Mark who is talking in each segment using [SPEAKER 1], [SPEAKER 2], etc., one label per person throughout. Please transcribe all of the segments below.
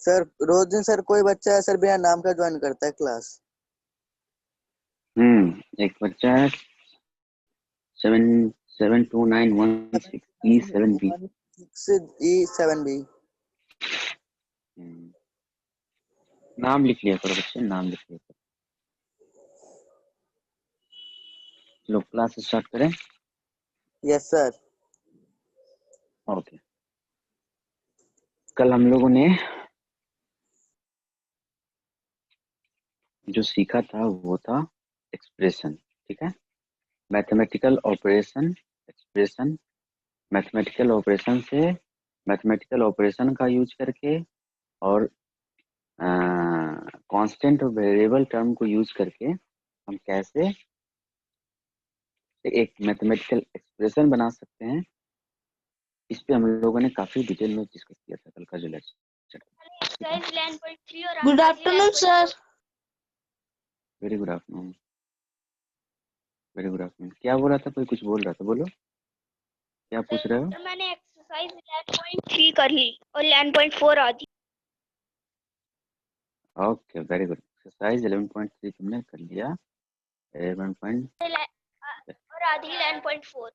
[SPEAKER 1] Sir रोज दिन sir कोई बच्चा सर बिना नाम का ज्वाइन करता है क्लास।
[SPEAKER 2] एक बच्चा है 77291
[SPEAKER 1] E7B।
[SPEAKER 2] नाम लिख लिया करो बच्चे, नाम लिख लिया करो। चलो क्लास स्टार्ट करें।
[SPEAKER 1] Yes sir.
[SPEAKER 2] ओके, कल हम लोगों ने जो सीखा था वो था एक्सप्रेशन, ठीक है। Mathematical operation, expression, mathematical operation से मैथमेटिकल ऑपरेशन का यूज करके और कांस्टेंट और वेरिएबल टर्म को यूज करके हम कैसे एक मैथमेटिकल एक्सप्रेशन बना सकते हैं, इस पे हम लोगों ने काफी डिटेल में डिस्कस किया था कल का जो lecture.
[SPEAKER 3] Good afternoon sir.
[SPEAKER 2] Very good afternoon, very good afternoon. क्या बोल रहा था, कोई कुछ बोल रहा था, बोलो क्या पूछ रहे हो।
[SPEAKER 3] मैंने एक्सरसाइज 11.3 कर ली और 11.4 आ दी।
[SPEAKER 2] ओके वेरी गुड, एक्सरसाइज 11.3 तुमने कर लिया, 11.
[SPEAKER 3] और आधी 11.4।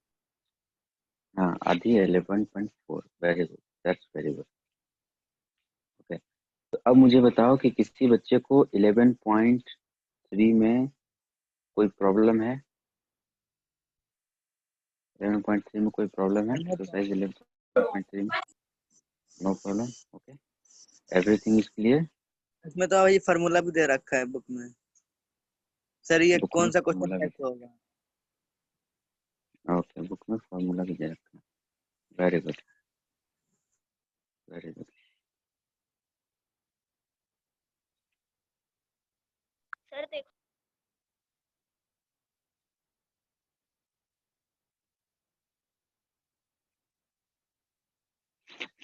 [SPEAKER 2] हाँ आधी 11.4, very good, that's very good. Okay, तो अब मुझे बताओ कि किसी बच्चे को 11.3 में कोई प्रॉब्लम है। 11.3 में कोई प्रॉब्लम है, एक्सरसाइज 11.3 में no problem. Okay, everything is clear.
[SPEAKER 1] इसमें तो ये फार्मूला भी दे रखा है बुक में सर, ये
[SPEAKER 2] बुक में
[SPEAKER 1] कौन सा
[SPEAKER 2] फार्मूला
[SPEAKER 1] क्वेश्चन
[SPEAKER 2] भी,
[SPEAKER 1] कैसे होगा।
[SPEAKER 2] ओके बुक में फार्मूला भी दे रखा है, very good, very good.
[SPEAKER 3] Sir देखो,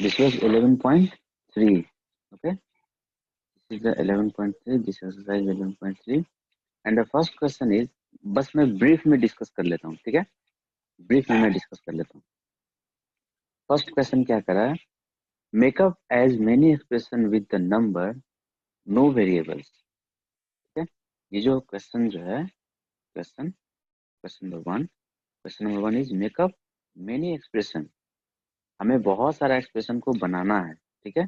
[SPEAKER 2] this was 11.3, okay, this is the 11.3, this exercise 11.3 and the first question is, बस मैं ब्रीफ में डिस्कस कर लेता हूँ, ठीक है, ब्रीफ में मैं डिस्कस कर लेता हूँ। फर्स्ट क्वेश्चन क्या करा है, make up as many expression with the number no variables, ठीक है। ये जो क्वेश्चन जो है, question number one is make up many expression, हमें बहुत सारा एक्सप्रेशन को बनाना है, ठीक है,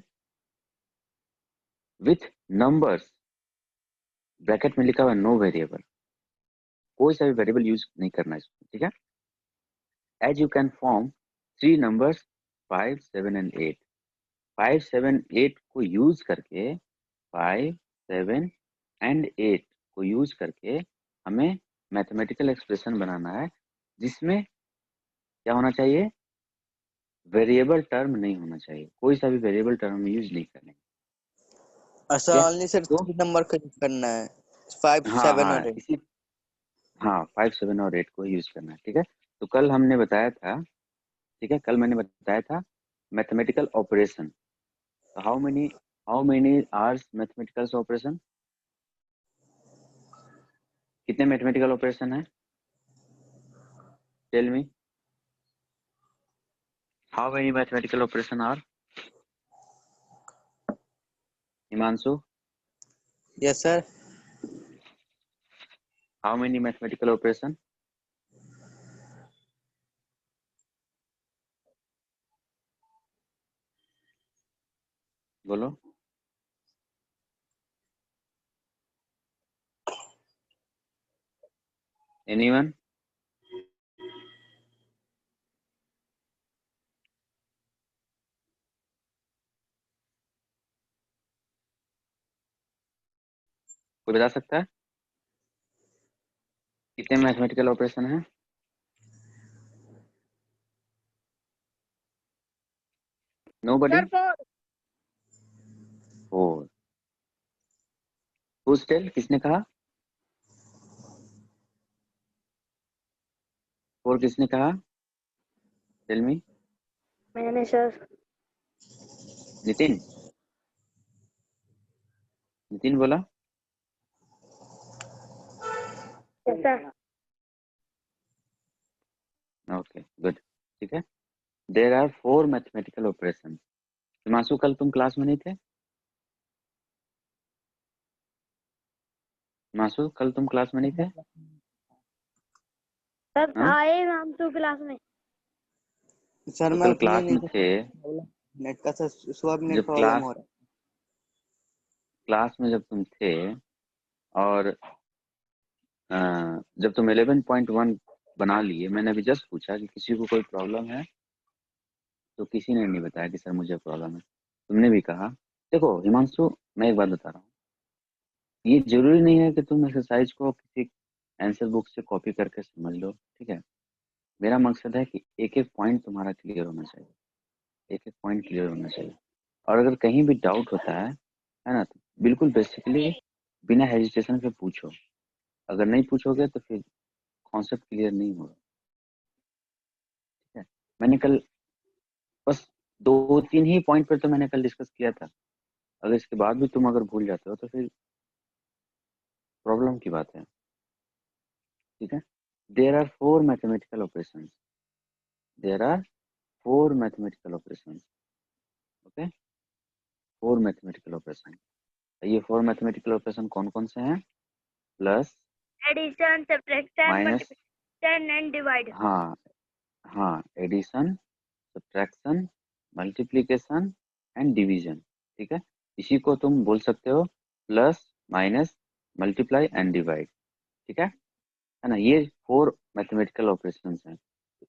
[SPEAKER 2] विथ नंबर्स, ब्रैकेट में लिखा हुआ नो वेरिएबल, कोई सा भी वेरिएबल यूज नहीं करना है इसमें, ठीक है। As you can form 3 numbers 5, 7 and 8, 5, 7, 8 को यूज करके, 5, 7 एंड 8 को यूज करके हमें मैथमेटिकल एक्सप्रेशन बनाना है, जिसमें क्या होना चाहिए, वेरिएबल टर्म नहीं होना चाहिए, कोई सा भी वेरिएबल टर्म यूज नहीं करने।
[SPEAKER 1] सर ओनली सर
[SPEAKER 2] तो
[SPEAKER 1] 3 नंबर का यूज करना है, 5,
[SPEAKER 2] हाँ
[SPEAKER 1] 7
[SPEAKER 2] हाँ
[SPEAKER 1] और 8।
[SPEAKER 2] इसी, हाँ 5, 7 और 8 को यूज करना है, ठीक है। तो कल हमने बताया था, ठीक है, कल मैंने बताया था mathematical operation, how many are mathematical operation, कितने मैथमेटिकल ऑपरेशन है, tell me, how many mathematical operation are, Himanshu,
[SPEAKER 1] yes sir.
[SPEAKER 2] How many mathematical operation, बोलो। एनीवन, कोई बता सकता है कितने मैथमेटिकल ऑपरेशन है, नोबडी, 4, हुज टेल, किसने कहा, 4 किसने कहा, टेल मी,
[SPEAKER 3] मैंने सर।
[SPEAKER 2] नितिन, नितिन बोला,
[SPEAKER 3] सर
[SPEAKER 2] ओके गुड, ठीक है। There are 4 mathematical operation. Himanshu कल तुम क्लास में नहीं थे, मासूद कल तुम क्लास में नहीं थे?
[SPEAKER 3] सर
[SPEAKER 2] हाँ?
[SPEAKER 3] आए हम तो क्लास में।
[SPEAKER 1] सर
[SPEAKER 2] तो
[SPEAKER 1] मैं
[SPEAKER 2] कल
[SPEAKER 1] फ्री
[SPEAKER 2] क्लास
[SPEAKER 1] नहीं
[SPEAKER 2] में थे,
[SPEAKER 1] नेट का सर स्वाब नेट
[SPEAKER 2] जब
[SPEAKER 1] प्रॉब्लम हो रहा
[SPEAKER 2] क्लास में जब तुम थे और जब तुम 11.1 बना लिए, मैंने अभी जस्ट पूछा कि किसी को कोई प्रॉब्लम है, तो किसी ने नहीं बताया कि सर मुझे प्रॉब्लम है। तुमने भी कहा। देखो हिमांशु, मैं एक बात बता रहा हूँ, ये जरूरी नहीं है कि तुम एक्सरसाइज को किसी आंसर बुक से कॉपी करके समझ लो, ठीक है। मेरा मकसद है कि एक एक पॉइंट तुम्हारा क्लियर होना चाहिए, एक एक पॉइंट क्लियर होना चाहिए। और अगर कहीं भी डाउट होता है ना, तो बिल्कुल बेसिकली बिना हेजिटेशन के पूछो। अगर नहीं पूछोगे तो फिर कॉन्सेप्ट क्लियर नहीं होगा, ठीक है। मैंने कल बस 2-3 ही पॉइंट पर तो मैंने कल डिस्कस किया था। अगर इसके बाद भी तुम अगर भूल जाते हो तो फिर प्रॉब्लम की बात है, ठीक है। There are 4 mathematical operations, there are 4 mathematical operations, okay, 4 mathematical operation. ये 4 मैथमेटिकल ऑपरेशन कौन कौन से हैं? Plus,
[SPEAKER 3] addition, subtraction,
[SPEAKER 2] minus,
[SPEAKER 3] multiplication and divide.
[SPEAKER 2] हाँ हाँ, addition, subtraction, multiplication and division, ठीक है। इसी को तुम बोल सकते हो plus, minus, multiply and divide, ठीक है ना। ये 4 मैथमेटिकल ऑपरेशंस हैं।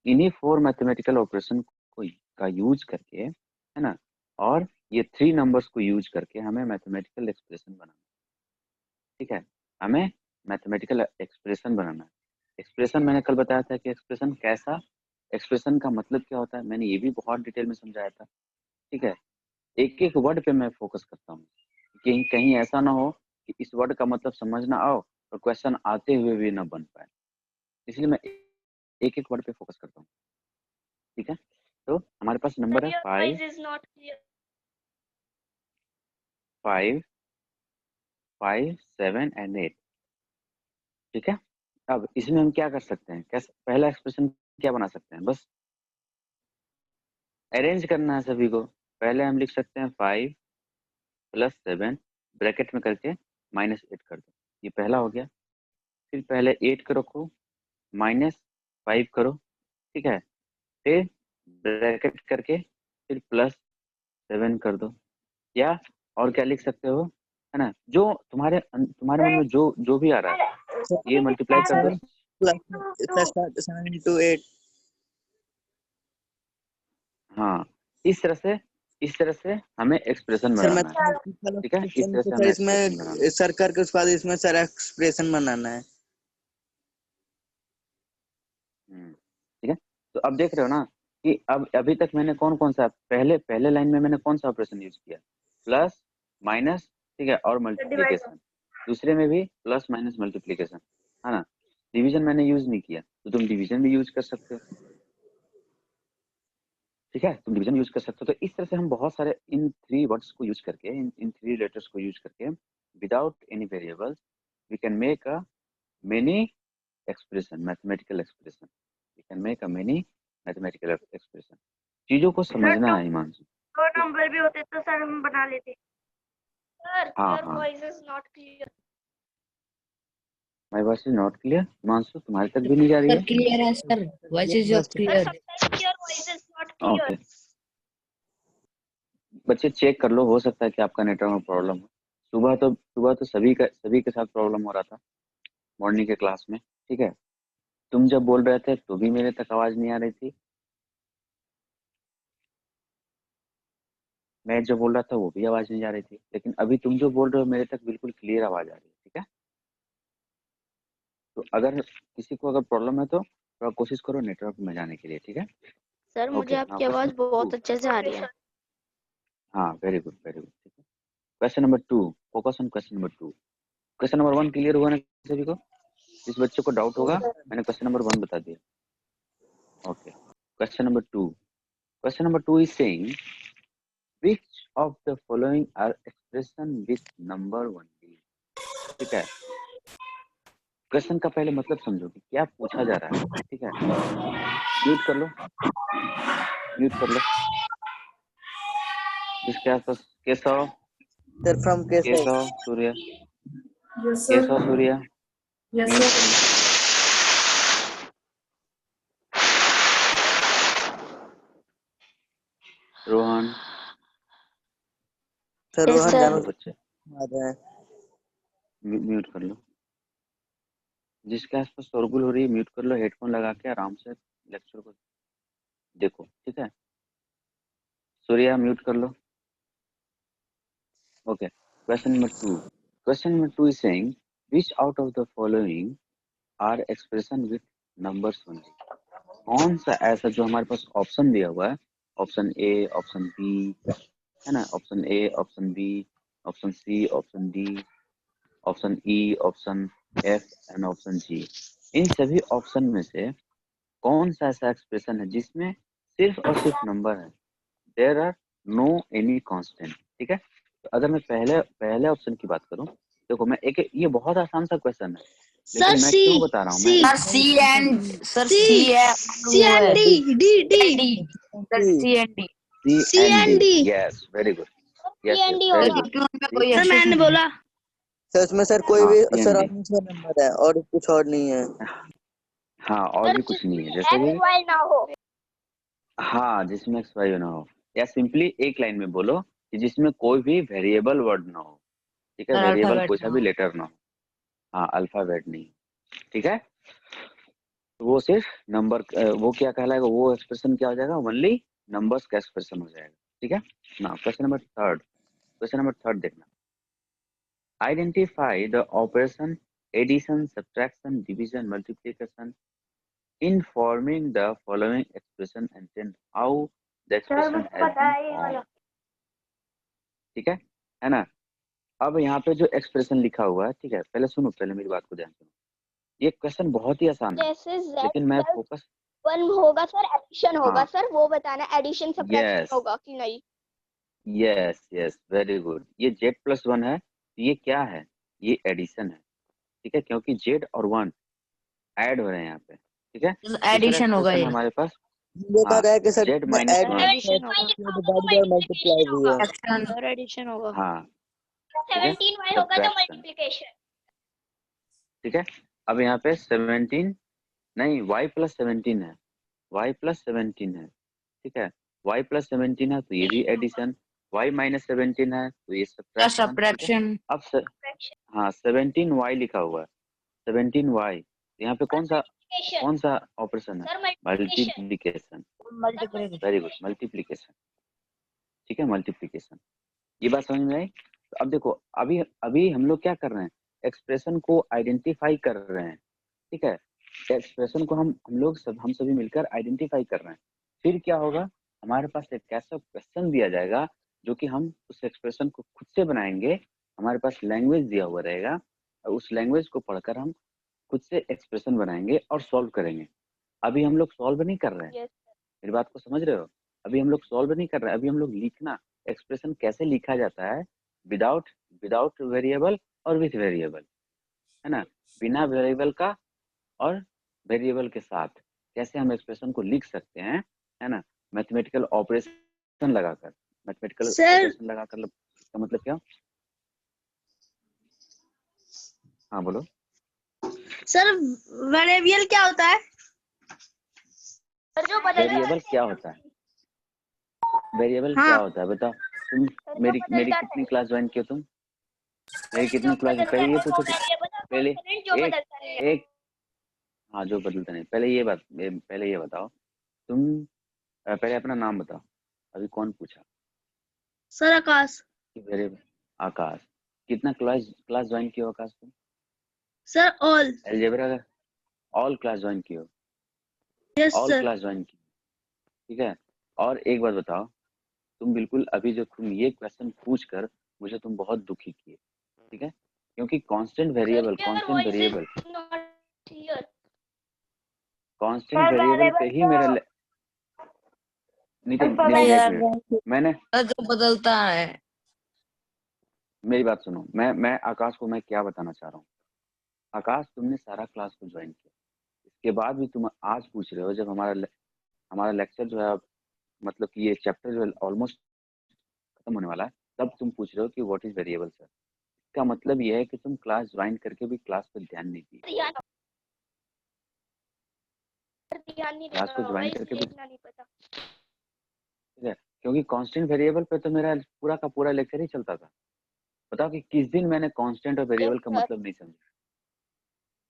[SPEAKER 2] इन्हीं 4 मैथमेटिकल ऑपरेशन को का यूज करके, है ना, और ये 3 नंबर्स को यूज करके हमें मैथमेटिकल एक्सप्रेशन बनाना, ठीक है। हमें मैथमेटिकल एक्सप्रेशन बनाना है। एक्सप्रेशन मैंने कल बताया था कि एक्सप्रेशन कैसा, एक्सप्रेशन का मतलब क्या होता है, मैंने ये भी बहुत डिटेल में समझाया था, ठीक है। एक एक वर्ड पे मैं फोकस करता हूँ, कहीं कहीं ऐसा ना हो कि इस वर्ड का मतलब समझ ना आओ और क्वेश्चन आते हुए भी ना बन पाए, इसलिए मैं एक एक वर्ड पे फोकस करता हूँ, ठीक है। तो हमारे पास नंबर है 5, 5, 5, 7 एंड 8, ठीक है। अब इसमें हम क्या कर सकते हैं, कैसे पहला एक्सप्रेशन क्या बना सकते हैं, बस अरेंज करना है सभी को। पहले हम लिख सकते हैं 5 + 7 ब्रैकेट में करके -8 कर दो, ये पहला हो गया। फिर पहले 8 को रखो, -5 करो, ठीक है। फिर ब्रैकेट करके फिर +7 कर दो, या और क्या लिख सकते हो, है ना, जो तुम्हारे मन में जो जो भी आ रहा है, ये मल्टीप्लाई कर दो।
[SPEAKER 1] 7 प्लस 7 into 8।
[SPEAKER 2] हाँ, इस तरह से हमें एक्सप्रेशन
[SPEAKER 1] सर
[SPEAKER 2] बनाना है,
[SPEAKER 1] मैथमेटिकल
[SPEAKER 2] ठीक है। इस
[SPEAKER 1] ऑपरेशन
[SPEAKER 2] तरह
[SPEAKER 1] तो
[SPEAKER 2] से
[SPEAKER 1] सर
[SPEAKER 2] हमें एक्सप्रेशन बनाना
[SPEAKER 1] इसमें सर करके उसके बाद इसमें सर एक्सप्रेशन बनाना है।
[SPEAKER 2] है, ठीक है। तो अब देख रहे हो ना कि अब अभी तक मैंने कौन कौन सा, पहले पहले लाइन में मैंने कौन सा ऑपरेशन यूज किया, प्लस, माइनस, ठीक है, और मल्टीप्लीकेशन। दूसरे में भी प्लस, माइनस, मल्टीप्लीकेशन, है ना। डिवीजन मैंने यूज नहीं किया, तो तुम डिवीजन भी यूज कर सकते हो, ठीक है, तुम डिवीजन यूज कर सकते हो। तो इस तरह से हम बहुत सारे इन 3 वर्ड्स को यूज करके, इन 3 लेटर्स को यूज करके, without any variables we can make a many expression, mathematical expression, we can make a many mathematical expression. चीजों को समझना है हिमांशु।
[SPEAKER 3] दो नंबर भी होते तो सर हम बना लेते। सर
[SPEAKER 2] हाँ
[SPEAKER 3] योर
[SPEAKER 2] हाँ,
[SPEAKER 3] voice is not clear.
[SPEAKER 2] My voice is not clear, Himanshu तुम्हारे तक भी नहीं जा रही
[SPEAKER 4] सर
[SPEAKER 2] है?
[SPEAKER 4] क्लियर है sir, voice is your
[SPEAKER 3] sir
[SPEAKER 4] clear.
[SPEAKER 3] Sometimes your voice is not
[SPEAKER 2] okay,
[SPEAKER 3] clear.
[SPEAKER 2] बच्चे चेक कर लो, हो सकता है कि आपका नेटवर्क में प्रॉब्लम हो। सुबह तो सभी के साथ प्रॉब्लम हो रहा था मॉर्निंग के क्लास में, ठीक है। तुम जब बोल रहे थे तो भी मेरे तक आवाज नहीं आ रही थी, मैं जब बोल रहा था वो भी आवाज नहीं आ रही थी, लेकिन अभी तुम जो बोल रहे हो मेरे तक बिल्कुल क्लियर आवाज आ रही है, ठीक है। तो अगर किसी को अगर प्रॉब्लम है तो थोड़ा कोशिश करो नेटवर्क में जाने के लिए, ठीक है।
[SPEAKER 3] सर मुझे
[SPEAKER 2] ओके,
[SPEAKER 3] आपकी आवाज बहुत अच्छे से आ रही है।
[SPEAKER 2] हाँ, वेरी गुड, ठीक है। Question number 2, focus on question number 2। Question number 1 clear हुआ ना सभी को? जिस बच्चे को डाउट होगा, मैंने क्वेश्चन नंबर 1 बता दिया। Okay, question number 2, question number 2 is saying which of the following are expression with number only, ठीक है। क्वेश्चन का पहले मतलब समझो कि क्या पूछा जा रहा है, ठीक है। म्यूट कर लो, म्यूट कर लो। जिसके आसपास Keshav,
[SPEAKER 1] sir from Keshav.
[SPEAKER 2] Keshav, Surya,
[SPEAKER 5] Yes,
[SPEAKER 2] Yes
[SPEAKER 5] sir.
[SPEAKER 2] or Surya?
[SPEAKER 5] Yes,
[SPEAKER 2] Mute
[SPEAKER 5] sir.
[SPEAKER 2] कर लो। Rohan
[SPEAKER 1] sir
[SPEAKER 3] Yes,
[SPEAKER 1] Rohan
[SPEAKER 3] sir.
[SPEAKER 1] जानू
[SPEAKER 2] बच्चे
[SPEAKER 1] आ रहे हैं।
[SPEAKER 2] म्यूट कर लो। जिसके आसपास शोरगुल हो रही है म्यूट कर लो, हेडफोन लगा के आराम से लेक्चर को देखो, ठीक है। सूर्या म्यूट कर लो। Okay, question number 2। Question number 2 is saying which out of the following are expression with numbers only? कौन सा ऐसा जो हमारे पास ऑप्शन दिया हुआ है, ऑप्शन ए, ऑप्शन बी, है ना, option A, option B, option C, option D, option E, option F and option G, इन सभी ऑप्शन में से कौन सा ऐसा एक्सप्रेशन है जिसमें सिर्फ और सिर्फ नंबर है, there are no any constant, ठीक है। तो अगर मैं पहले ऑप्शन की बात करूं, देखो मैं एक, ये बहुत आसान सा क्वेश्चन है,
[SPEAKER 6] सर
[SPEAKER 2] लेकिन मैं
[SPEAKER 6] सी
[SPEAKER 2] क्यों बता रहा हूँ, मैं
[SPEAKER 4] sir C and sir
[SPEAKER 6] C
[SPEAKER 4] C है
[SPEAKER 6] C and D D D
[SPEAKER 4] D sir C and D
[SPEAKER 2] C
[SPEAKER 6] C
[SPEAKER 2] and
[SPEAKER 6] and
[SPEAKER 2] D,
[SPEAKER 6] D
[SPEAKER 2] yes very good, yes
[SPEAKER 3] C
[SPEAKER 2] yes
[SPEAKER 3] and D
[SPEAKER 2] very
[SPEAKER 4] sir
[SPEAKER 3] होगा।
[SPEAKER 2] Good.
[SPEAKER 4] क्योंकि उनमें
[SPEAKER 2] सी,
[SPEAKER 4] कोई
[SPEAKER 6] sir मैंने
[SPEAKER 4] exception
[SPEAKER 6] बोला
[SPEAKER 1] sir उसमें sir कोई
[SPEAKER 2] हाँ
[SPEAKER 1] भी
[SPEAKER 2] C
[SPEAKER 1] sir
[SPEAKER 2] and D,
[SPEAKER 1] answer number है और कुछ और नहीं है।
[SPEAKER 2] हाँ और
[SPEAKER 3] सर
[SPEAKER 2] भी कुछ नहीं है,
[SPEAKER 3] जिसमें
[SPEAKER 2] जैसे
[SPEAKER 3] X
[SPEAKER 2] कि
[SPEAKER 3] Y ना हो।
[SPEAKER 2] हाँ जिसमें एक्स वाई ना हो, या सिंपली एक लाइन में बोलो कि जिसमें कोई भी वेरिएबल वर्ड ना हो, ठीक है,
[SPEAKER 4] सर
[SPEAKER 2] वेरिएबल
[SPEAKER 4] अल्फाबेट
[SPEAKER 2] कोई सा भी लेटर ना हो, हाँ अल्फाबेट नहीं, ठीक है। तो वो सिर्फ नंबर, वो क्या कहलाएगा, वो एक्सप्रेशन क्या हो जाएगा, ओनली नंबर्स का एक्सप्रेशन हो जाएगा, ठीक है ना। क्वेश्चन नंबर थर्ड देखना। Identify the operation addition, subtraction, division, multiplication in forming the following expression and then how the
[SPEAKER 3] sir
[SPEAKER 2] expression
[SPEAKER 3] मुझको
[SPEAKER 2] has
[SPEAKER 3] पता
[SPEAKER 2] been
[SPEAKER 3] है ये वाला।
[SPEAKER 2] formed, ठीक है ना। अब यहाँ पे जो एक्सप्रेशन लिखा हुआ है, ठीक है, पहले सुनो, पहले मेरी बात को ध्यान सुनो। ये क्वेश्चन बहुत ही आसान है,
[SPEAKER 3] जैसे Z
[SPEAKER 2] लेकिन मैं
[SPEAKER 3] प्लस
[SPEAKER 2] फोकस,
[SPEAKER 3] 1 होगा सर, एडिशन होगा
[SPEAKER 2] हाँ
[SPEAKER 3] सर, वो बताना एडिशन सब्ट्रैक्शन
[SPEAKER 2] यस
[SPEAKER 3] होगा कि नहीं।
[SPEAKER 2] Yes yes very good. ये z+1 है, तो ये क्या है, ये एडिशन है, ठीक है, क्योंकि z और 1 ऐड हो रहे हैं यहाँ पे, ठीक है। दूसरा
[SPEAKER 4] एडिशन होगा
[SPEAKER 2] एक्सप्रेशन
[SPEAKER 4] ये
[SPEAKER 2] हमारे पास,
[SPEAKER 1] देखा
[SPEAKER 2] हाँ
[SPEAKER 1] गया है कि सर
[SPEAKER 2] z
[SPEAKER 1] में
[SPEAKER 2] माइनस
[SPEAKER 1] ऐड
[SPEAKER 2] 1,
[SPEAKER 3] एडिशन होगा।
[SPEAKER 1] डिवाइड और मल्टीप्लाई भी है।
[SPEAKER 4] एक्शन
[SPEAKER 6] सर एडिशन होगा।
[SPEAKER 2] हाँ ठीक है,
[SPEAKER 3] 17Y होगा तो
[SPEAKER 2] सब्ट्रैक्शन,
[SPEAKER 3] मल्टीप्लिकेशन।
[SPEAKER 2] ठीक है। अब यहाँ पे 17 नहीं, y+17 है, y+17 है, ठीक है, y+17 है तो ये भी एडिशन, y-17 है तो ये सब्ट्रैक्शन, ठीक है।
[SPEAKER 4] सब्ट्रैक्शन
[SPEAKER 2] अब हाँ 17y लिखा हुआ है, 17y, यहाँ पे कौन सा ऑपरेशन है,
[SPEAKER 3] sir multiplication.
[SPEAKER 2] Multiplication,
[SPEAKER 4] multiplication
[SPEAKER 2] very good, multiplication, ठीक है, मल्टीप्लिकेशन। ये बात समझ में आई। तो अब देखो, अभी अभी हम लोग क्या कर रहे हैं, एक्सप्रेशन को आइडेंटिफाई कर रहे हैं, ठीक है, एक्सप्रेशन को हम सभी मिलकर आइडेंटिफाई कर रहे हैं। फिर क्या होगा, हमारे पास एक ऐसा क्वेश्चन दिया जाएगा जो कि हम उस एक्सप्रेशन को खुद से बनाएंगे, हमारे पास लैंग्वेज दिया हुआ रहेगा और उस लैंग्वेज को पढ़कर हम खुद से एक्सप्रेशन बनाएंगे और सॉल्व करेंगे। अभी हम लोग सॉल्व नहीं कर रहे हैं,
[SPEAKER 3] यस
[SPEAKER 2] मेरी बात को समझ रहे हो, अभी हम लोग सॉल्व नहीं कर रहे हैं, अभी हम लोग लिखना, एक्सप्रेशन कैसे लिखा जाता है, विदाउट विदाउट वेरिएबल और विथ वेरिएबल, है ना, बिना वेरिएबल का और वेरिएबल के साथ कैसे हम एक्सप्रेशन को लिख सकते हैं, है ना, मैथमेटिकल ऑपरेशन लगाकर, मैथमेटिकल
[SPEAKER 6] सर
[SPEAKER 2] ऑपरेशन लगाकर, इसका मतलब क्या, हाँ बोलो।
[SPEAKER 6] सर वेरिएबल क्या होता है?
[SPEAKER 3] सर जो बदलता
[SPEAKER 2] वेरिएबल
[SPEAKER 3] है।
[SPEAKER 2] क्या होता है, वेरिएबल
[SPEAKER 6] हाँ
[SPEAKER 2] क्या होता है बताओ तुम,
[SPEAKER 3] सर जो
[SPEAKER 2] मेरी
[SPEAKER 3] बदलता
[SPEAKER 2] कितनी
[SPEAKER 3] है।
[SPEAKER 2] क्लास ज्वाइन किए तुम, मेरी
[SPEAKER 3] जो
[SPEAKER 2] कितनी क्लास,
[SPEAKER 3] बदलता
[SPEAKER 2] पहले
[SPEAKER 3] है
[SPEAKER 2] ये
[SPEAKER 3] वो
[SPEAKER 2] पूछो तुम,
[SPEAKER 3] वेरिएबल है,
[SPEAKER 2] पहले
[SPEAKER 3] कांस्टेंट जो
[SPEAKER 2] एक
[SPEAKER 3] बदलता है।
[SPEAKER 2] एक हाँ जो बदलता नहीं, पहले ये बताओ तुम, पहले अपना नाम बताओ, अभी कौन पूछा
[SPEAKER 6] सर आकाश।
[SPEAKER 2] कि वेरिएबल, आकाश, कितना क्लास क्लास ज्वाइन किया हो आकाश तुम,
[SPEAKER 6] सर ऑल।
[SPEAKER 2] अलजेब्रा का ऑल क्लास ज्वाइन किए हो,
[SPEAKER 6] yes
[SPEAKER 2] all
[SPEAKER 6] sir.
[SPEAKER 2] Class join की, ठीक है। और एक बात बताओ, तुम बिल्कुल अभी जो तुम ये क्वेश्चन पूछ कर मुझे तुम बहुत दुखी किए, ठीक है, क्योंकि constant
[SPEAKER 3] sir
[SPEAKER 2] variable,
[SPEAKER 3] your
[SPEAKER 2] constant
[SPEAKER 3] voice
[SPEAKER 2] variable,
[SPEAKER 3] is not clear.
[SPEAKER 2] Constant
[SPEAKER 3] sir
[SPEAKER 2] variable पे
[SPEAKER 3] वेरिएबल
[SPEAKER 2] ही
[SPEAKER 3] तो
[SPEAKER 2] मेरा नितिन नितिन एक
[SPEAKER 4] यार
[SPEAKER 2] मिनट, मैंने,
[SPEAKER 4] जो बदलता है
[SPEAKER 2] मेरी बात सुनो, मैं आकाश को मैं क्या बताना चाह रहा हूँ, आकाश तुमने सारा क्लास को ज्वाइन किया, इसके बाद भी तुम आज पूछ रहे हो, जब हमारा लेक्चर जो है, मतलब कि ये चैप्टर जो है ऑलमोस्ट खत्म होने वाला है, तब तुम पूछ रहे हो कि व्हाट इज वेरिएबल सर, इसका मतलब ये है कि तुम क्लास ज्वाइन करके भी क्लास पर ध्यान नहीं दी।
[SPEAKER 3] ध्यान नहीं
[SPEAKER 2] क्लास को
[SPEAKER 3] देगा
[SPEAKER 2] ज्वाइन
[SPEAKER 3] होगा,
[SPEAKER 2] करके
[SPEAKER 3] इसलिए
[SPEAKER 2] भी,
[SPEAKER 3] इतना नहीं पता।
[SPEAKER 2] ठीक है, क्योंकि कांस्टेंट वेरिएबल पे तो मेरा पूरा का पूरा लेक्चर ही चलता था। बताओ कि किस दिन मैंने कांस्टेंट और वेरिएबल का
[SPEAKER 3] सर
[SPEAKER 2] मतलब नहीं समझा।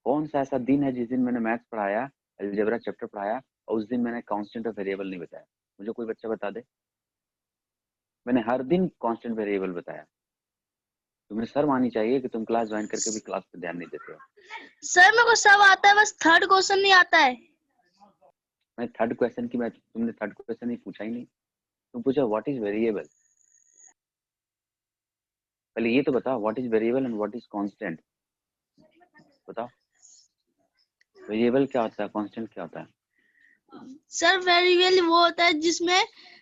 [SPEAKER 2] कौन सा ऐसा दिन है जिस दिन मैंने मैथ्स पढ़ाया, अलजेब्रा चैप्टर पढ़ाया और उस दिन मैंने कांस्टेंट और वेरिएबल नहीं बताया? मुझे कोई बच्चा बता दे। मैंने हर दिन कांस्टेंट वेरिएबल बताया। तुम्हें शर्म आनी चाहिए कि तुम क्लास ज्वाइन करके भी क्लास पे ध्यान नहीं देते हो।
[SPEAKER 6] सर मेरे को सब आता है, बस थर्ड क्वेश्चन नहीं आता है।
[SPEAKER 2] मैं थर्ड क्वेश्चन की मैं तुमने थर्ड क्वेश्चन ही पूछा ही नहीं। तुम पूछा व्हाट इज वेरिएबल। पहले ये तो बताओ what is variable and what is constant. बताओ वेरिएबल क्या होता है, कांस्टेंट क्या होता है?
[SPEAKER 6] सर वेरिएबल वो होता है जिसमें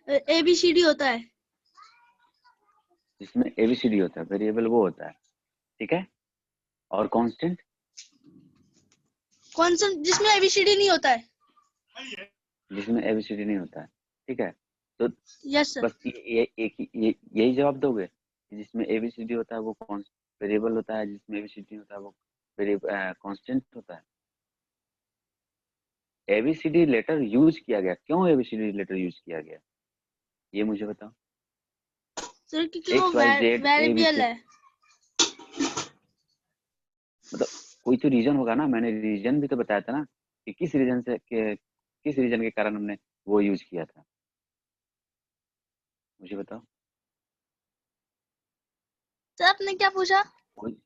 [SPEAKER 6] ABCD होता है।
[SPEAKER 2] जिसमें एबीसीडी होता है, वेरिएबल वो होता है, ठीक है। और कांस्टेंट
[SPEAKER 6] कौन सा जिसमें ABCD नहीं होता है?
[SPEAKER 2] जिसमें एबीसीडी नहीं होता है, ठीक है। तो
[SPEAKER 6] यस सर।
[SPEAKER 2] बस यही जवाब दोगे कि जिसमें एबीसीडी होता है वो कौन वेरिएबल होता है, जिसमें एबीसीडी होता है वो कांस्टेंट होता है। एबीसीडी लेटर यूज किया गया, क्यों एबीसीडी लेटर यूज किया गया ये मुझे बताओ।
[SPEAKER 6] सर क्योंकि वो
[SPEAKER 2] X Y Z A B
[SPEAKER 6] variable
[SPEAKER 2] C,
[SPEAKER 6] है।
[SPEAKER 2] मतलब कोई तो रीजन होगा ना। मैंने रीजन भी तो बताया था ना कि किस रीजन किस रीजन के कारण हमने वो यूज किया था, मुझे बताओ।
[SPEAKER 6] सर आपने क्या पूछा?
[SPEAKER 2] कोई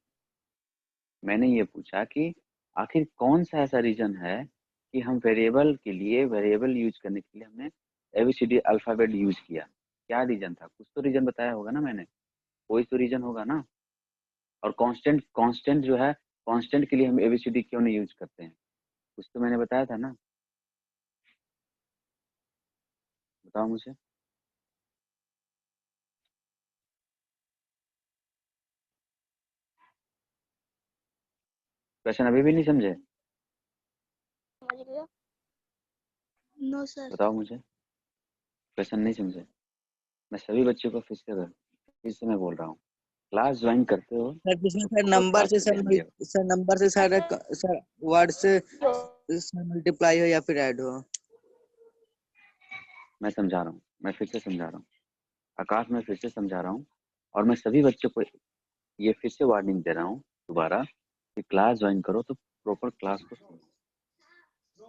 [SPEAKER 2] मैंने ये पूछा कि आखिर कौन सा ऐसा रीजन है कि हम वेरिएबल के लिए, वेरिएबल यूज करने के लिए हमने एबीसीडी अल्फाबेट यूज किया। क्या रीजन था? कुछ तो रीजन बताया होगा ना मैंने, कोई तो रीजन होगा ना। और कांस्टेंट कांस्टेंट जो है, कांस्टेंट के लिए हम एबीसीडी क्यों नहीं यूज करते हैं, कुछ तो मैंने बताया था ना। बताओ मुझे। क्वेश्चन अभी भी नहीं समझे?
[SPEAKER 3] समझ गया।
[SPEAKER 6] No sir.
[SPEAKER 2] बताओ मुझे, क्वेश्चन नहीं समझे? मैं सभी बच्चों को फिर से मैं बोल रहा हूँ, क्लास ज्वाइन करते हो
[SPEAKER 1] सर जिसमें सर
[SPEAKER 2] तो
[SPEAKER 1] नंबर
[SPEAKER 2] क्लास
[SPEAKER 1] से
[SPEAKER 2] पे ध्यान दिया।
[SPEAKER 1] सर नंबर से सर वर्ड से सर मल्टीप्लाई हो या फिर ऐड हो।
[SPEAKER 2] मैं समझा रहा हूँ, मैं फिर से समझा रहा हूँ आकाश, मैं फिर से समझा रहा हूँ। और मैं सभी बच्चों को ये फिर से वार्निंग दे रहा हूँ दोबारा कि क्लास ज्वाइन करो तो प्रॉपर क्लास को सुनो,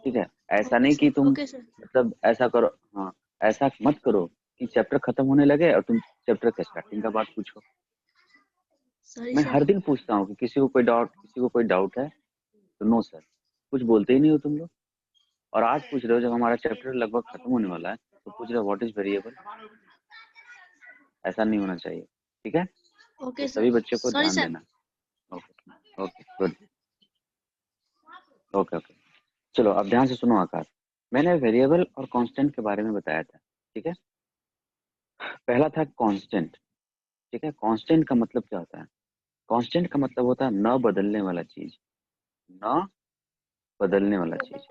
[SPEAKER 2] ठीक है। ऐसा नहीं कि तुम
[SPEAKER 6] ओके सर।
[SPEAKER 2] मतलब ऐसा करो, हाँ, ऐसा मत करो कि चैप्टर खत्म होने लगे और तुम चैप्टर के स्टार्टिंग का बात पूछो।
[SPEAKER 6] सॉरी
[SPEAKER 2] मैं
[SPEAKER 6] सर।
[SPEAKER 2] हर दिन पूछता हूँ कि किसी को कोई डाउट है तो नो सर, कुछ बोलते ही नहीं हो तुम लोग। और आज पूछ रहे हो जब हमारा चैप्टर लगभग खत्म होने वाला है तो पूछ रहे हो व्हाट इज वेरिएबल। ऐसा नहीं होना चाहिए, ठीक है।
[SPEAKER 6] ओके
[SPEAKER 2] तो
[SPEAKER 6] सर।
[SPEAKER 2] सभी बच्चों को
[SPEAKER 6] सॉरी
[SPEAKER 2] ध्यान
[SPEAKER 6] सर।
[SPEAKER 2] देना। Okay okay good, okay okay. चलो अब ध्यान से सुनो आकाश, मैंने वेरिएबल और कांस्टेंट के बारे में बताया था, ठीक है। पहला था कांस्टेंट, ठीक है। कांस्टेंट का मतलब क्या होता है? कांस्टेंट का मतलब होता है न बदलने वाला चीज, न बदलने वाला चीज,